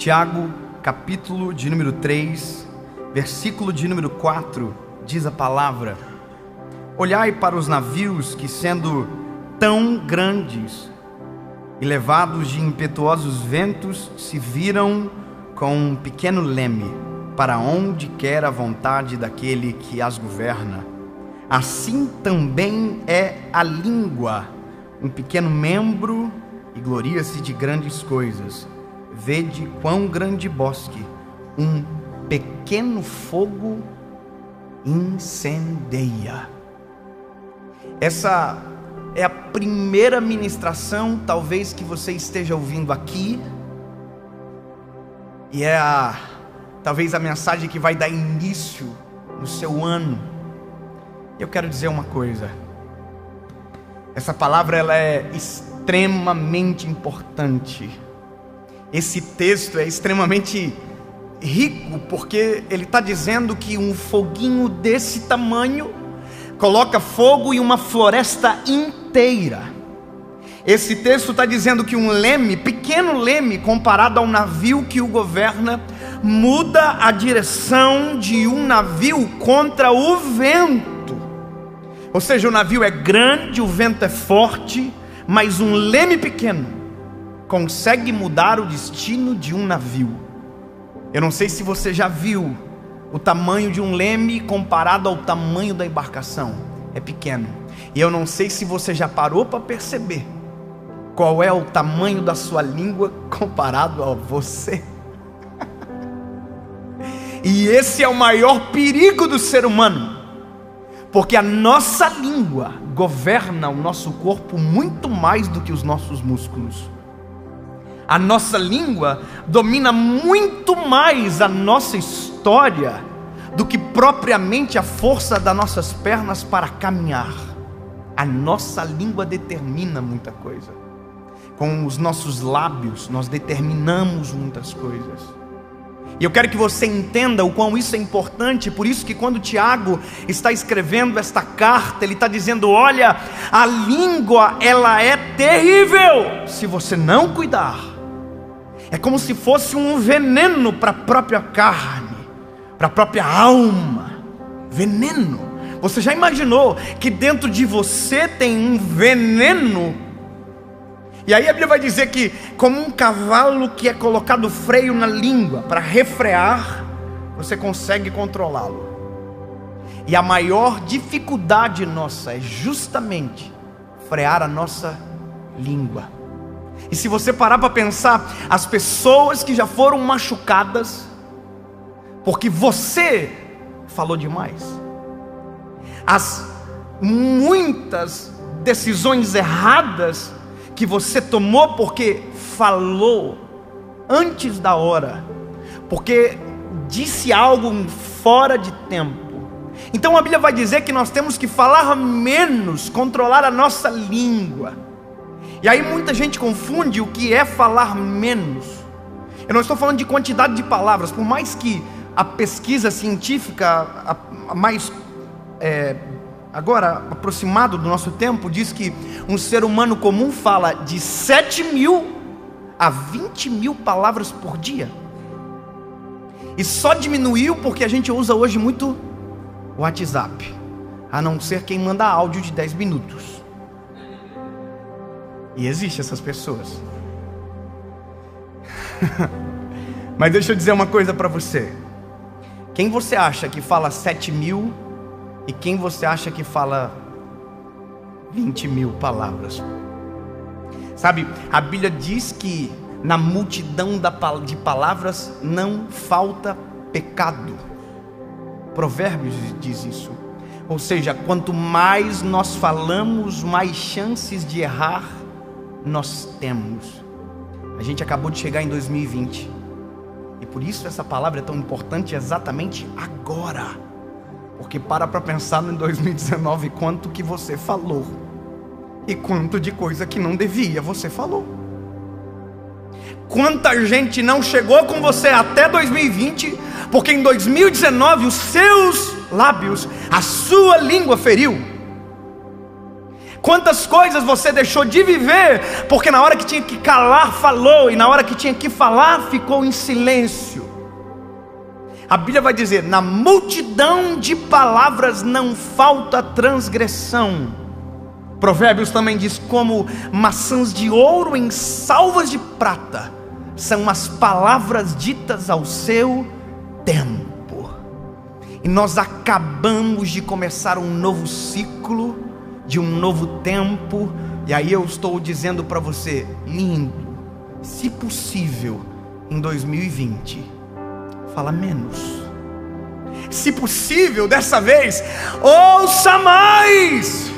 Tiago, capítulo de número 3, versículo de número 4, diz a palavra: olhai para os navios que, sendo tão grandes e levados de impetuosos ventos, se viram com um pequeno leme, para onde quer a vontade daquele que as governa. Assim também é a língua, um pequeno membro, e gloria-se de grandes coisas. Vede quão grande bosque um pequeno fogo incendeia. Essa é a primeira ministração, talvez, que você esteja ouvindo aqui, e talvez a mensagem que vai dar início no seu ano. Eu quero dizer uma coisa: essa palavra ela é extremamente importante. Esse texto é extremamente rico, porque ele está dizendo que um foguinho desse tamanho coloca fogo em uma floresta inteira. Esse texto está dizendo que um leme, pequeno leme, comparado ao navio que o governa, muda a direção de um navio contra o vento. Ou seja, o navio é grande, o vento é forte, mas um leme pequeno consegue mudar o destino de um navio. Eu não sei se você já viu o tamanho de um leme comparado ao tamanho da embarcação. É pequeno. E eu não sei se você já parou para perceber qual é o tamanho da sua língua comparado a você. E esse é o maior perigo do ser humano, porque a nossa língua governa o nosso corpo muito mais do que os nossos músculos. A nossa língua domina muito mais a nossa história do que propriamente a força das nossas pernas para caminhar. A nossa língua determina muita coisa. Com os nossos lábios nós determinamos muitas coisas. E eu quero que você entenda o quão isso é importante. Por isso que quando Tiago está escrevendo esta carta, ele está dizendo: olha, a língua ela é terrível se você não cuidar. É como se fosse um veneno para a própria carne, para a própria alma. Veneno. Você já imaginou que dentro de você tem um veneno? E aí a Bíblia vai dizer que, como um cavalo que é colocado freio na língua para refrear, você consegue controlá-lo. E a maior dificuldade nossa é justamente frear a nossa língua. E se você parar para pensar, as pessoas que já foram machucadas porque você falou demais, as muitas decisões erradas que você tomou porque falou antes da hora, porque disse algo fora de tempo. Então a Bíblia vai dizer que nós temos que falar menos, controlar a nossa língua. E aí muita gente confunde o que é falar menos. Eu não estou falando de quantidade de palavras, por mais que a pesquisa científica mais agora aproximado do nosso tempo diz que um ser humano comum fala de 7.000 a 20.000 palavras por dia. E só diminuiu porque a gente usa hoje muito o WhatsApp, a não ser quem manda áudio de 10 minutos. E existem essas pessoas. Mas deixa eu dizer uma coisa para você. Quem você acha que fala 7.000 e quem você acha que fala 20.000 palavras? Sabe, a Bíblia diz que na multidão de palavras não falta pecado. Provérbios diz isso. Ou seja, quanto mais nós falamos, mais chances de errar nós temos. A gente acabou de chegar em 2020, e por isso essa palavra é tão importante exatamente agora. Porque para pensar em 2019, quanto que você falou e quanto de coisa que não devia você falou. Quanta gente não chegou com você até 2020 porque em 2019 os seus lábios, a sua língua feriu. Quantas coisas você deixou de viver, porque na hora que tinha que calar, falou, e na hora que tinha que falar, ficou em silêncio. A Bíblia vai dizer: na multidão de palavras não falta transgressão. Provérbios também diz: como maçãs de ouro em salvas de prata são as palavras ditas ao seu tempo. E nós acabamos de começar um novo ciclo, de um novo tempo. E aí eu estou dizendo para você: lindo, se possível, em 2020, fala menos. Se possível, dessa vez, ouça mais.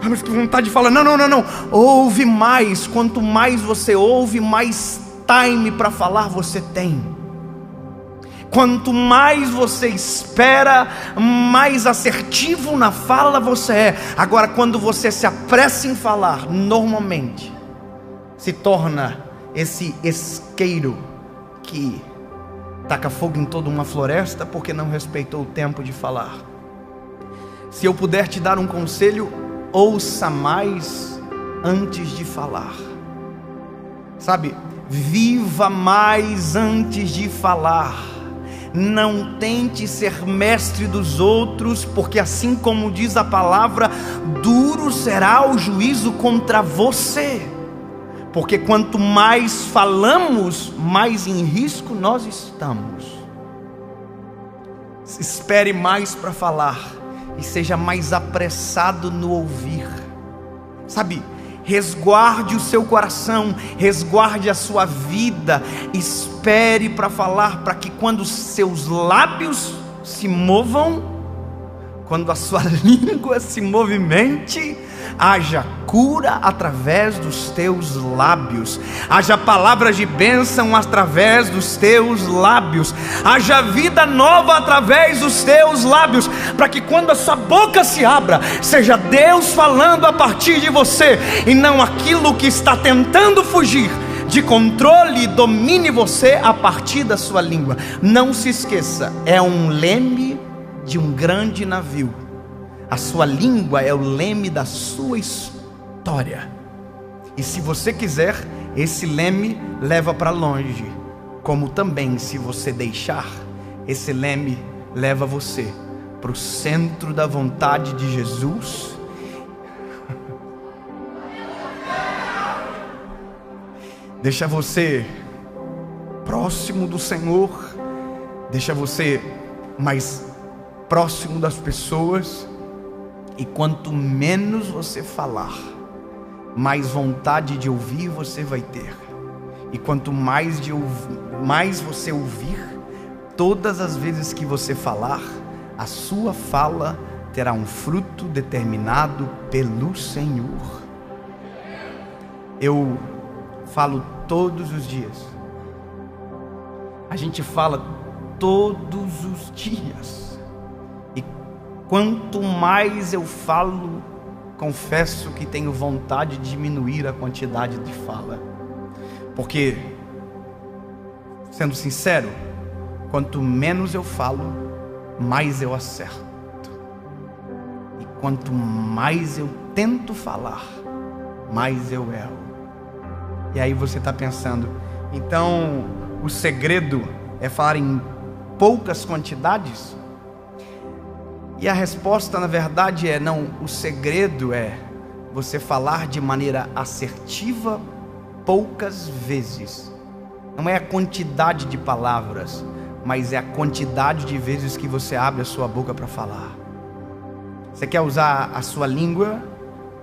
Mas que vontade de falar, não. Ouve mais. Quanto mais você ouve, mais time para falar você tem. Quanto mais você espera, mais assertivo na fala você é. Agora, quando você se apressa em falar, normalmente se torna esse isqueiro que taca fogo em toda uma floresta porque não respeitou o tempo de falar. Se eu puder te dar um conselho, ouça mais antes de falar. Sabe, viva mais antes de falar. Não tente ser mestre dos outros, porque assim como diz a palavra, duro será o juízo contra você. Porque quanto mais falamos, mais em risco nós estamos. Espere mais para falar e seja mais apressado no ouvir. Sabe, resguarde o seu coração, resguarde a sua vida, espere para falar, para que quando os seus lábios se movam, quando a sua língua se movimente, haja cura através dos teus lábios, haja palavras de bênção através dos teus lábios, haja vida nova através dos teus lábios, para que quando a sua boca se abra, seja Deus falando a partir de você, e não aquilo que está tentando fugir de controle domine você a partir da sua língua. Não se esqueça, é um leme de um grande navio. A sua língua é o leme da sua história. E se você quiser, esse leme leva para longe. Como também, se você deixar, esse leme leva você para o centro da vontade de Jesus. Deixa você próximo do Senhor. Deixa você mais próximo das pessoas. E quanto menos você falar, mais vontade de ouvir você vai ter. E quanto mais você ouvir, todas as vezes que você falar, a sua fala terá um fruto determinado pelo Senhor. Eu falo todos os dias. A gente fala todos os dias. Quanto mais eu falo, confesso que tenho vontade de diminuir a quantidade de fala. Porque, sendo sincero, quanto menos eu falo, mais eu acerto. E quanto mais eu tento falar, mais eu erro. E aí você está pensando, então o segredo é falar em poucas quantidades? E a resposta, na verdade, é não. O segredo é você falar de maneira assertiva poucas vezes. Não é a quantidade de palavras, mas é a quantidade de vezes que você abre a sua boca para falar. Você quer usar a sua língua?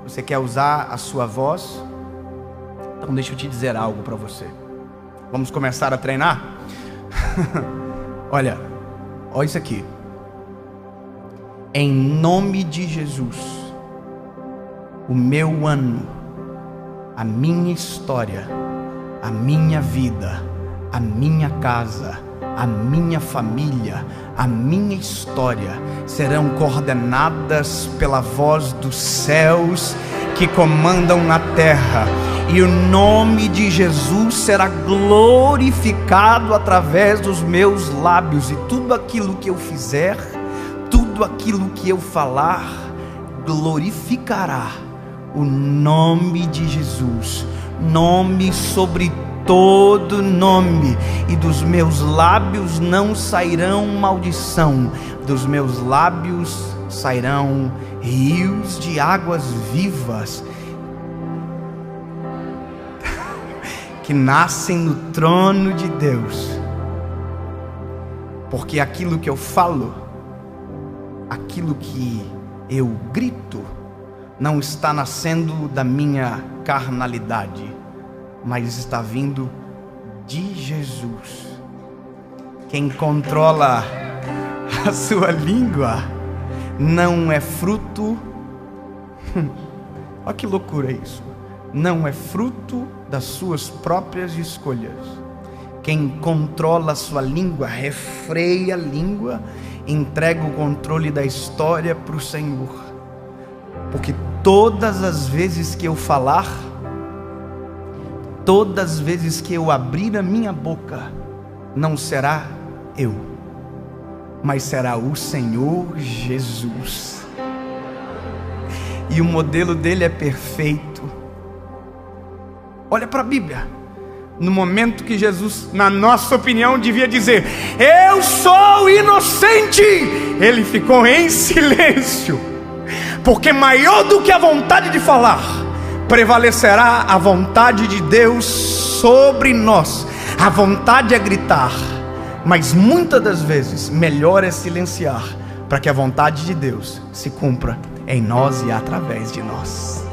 Você quer usar a sua voz? Então deixa eu te dizer algo para você. Vamos começar a treinar? Olha isso aqui. Em nome de Jesus, o meu ano, a minha história, a minha vida, a minha casa, a minha família, a minha história serão coordenadas pela voz dos céus que comandam na terra, e o nome de Jesus será glorificado através dos meus lábios, e tudo aquilo que eu fizer, tudo tudo aquilo que eu falar glorificará o nome de Jesus, nome sobre todo nome, e dos meus lábios não sairão maldição, dos meus lábios sairão rios de águas vivas que nascem no trono de Deus. Porque aquilo que eu falo, aquilo que eu grito, não está nascendo da minha carnalidade, mas está vindo de Jesus. Quem controla a sua língua não é fruto, olha que loucura isso, não é fruto das suas próprias escolhas. Quem controla a sua língua, refreia a língua, entrega o controle da história para o Senhor. Porque todas as vezes que eu falar, todas as vezes que eu abrir a minha boca, não será eu, mas será o Senhor Jesus. E o modelo dele é perfeito. Olha para a Bíblia. No momento que Jesus, na nossa opinião, devia dizer: eu sou inocente, ele ficou em silêncio, porque maior do que a vontade de falar, prevalecerá a vontade de Deus sobre nós. A vontade é gritar, mas muitas das vezes melhor é silenciar, para que a vontade de Deus se cumpra em nós e através de nós.